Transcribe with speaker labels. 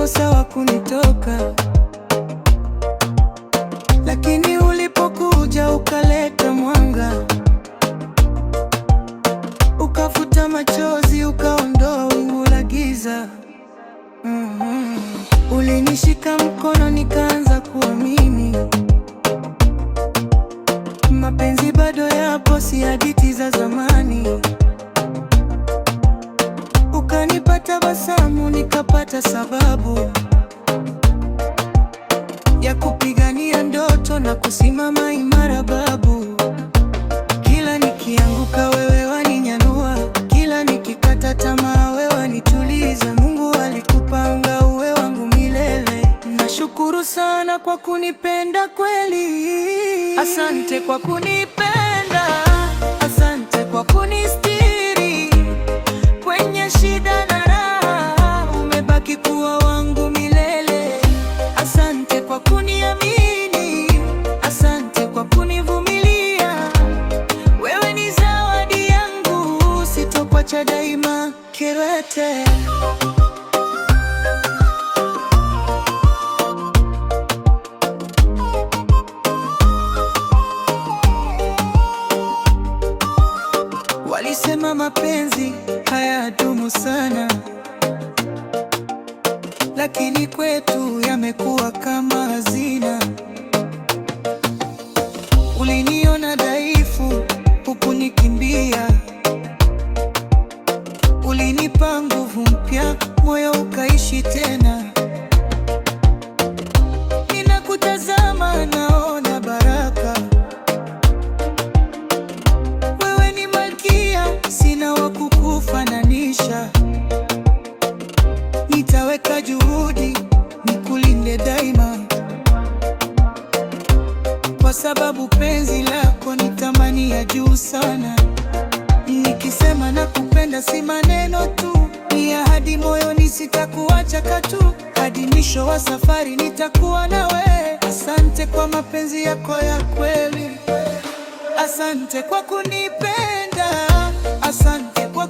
Speaker 1: ulikosa wa kunitoka, lakini ulipokuja ukaleta mwanga, ukafuta machozi, ukaondoa wingu la giza. Ulinishika mkono nikaanza kuamini mapenzi bado yapo, si hadithi za zamani. Ukanipa tabasamu, nikapata sababu ya kupigania ndoto na kusimama imara babu. Kila nikianguka wewe waninyanyua, kila nikikata tamaa wewe wanituliza. Mungu alikupanga uwe wangu milele. Nashukuru sana kwa kunipenda kweli. Asante kwa kunipenda, asante kwa kunistiri kwenye shida na raha, umebaki kuwa wangu milele. Asante kwa kuniamini, asante kwa kunivumilia. Wewe ni zawadi yangu, sitokuacha daima. Kirete. Walisema mapenzi hayadumu sana, lakini kwetu yamekuwa kama hazina. Uliniona dhaifu, hukunikimbia. Ulinipa nguvu mpya, moyo ukaishi tena. Ninakutazama naona baraka. Wewe ni malkia, sina wa kukufananisha. Nitaweka juhudi nikulinde daima, kwa sababu penzi lako ni thamani ya juu sana. Nikisema nakupenda si maneno tu, ni ahadi moyoni, sitakuacha katu. Hadi mwisho wa safari nitakuwa nawe. Asante kwa mapenzi yako ya kweli. Asante kwa kunipenda, asante kwa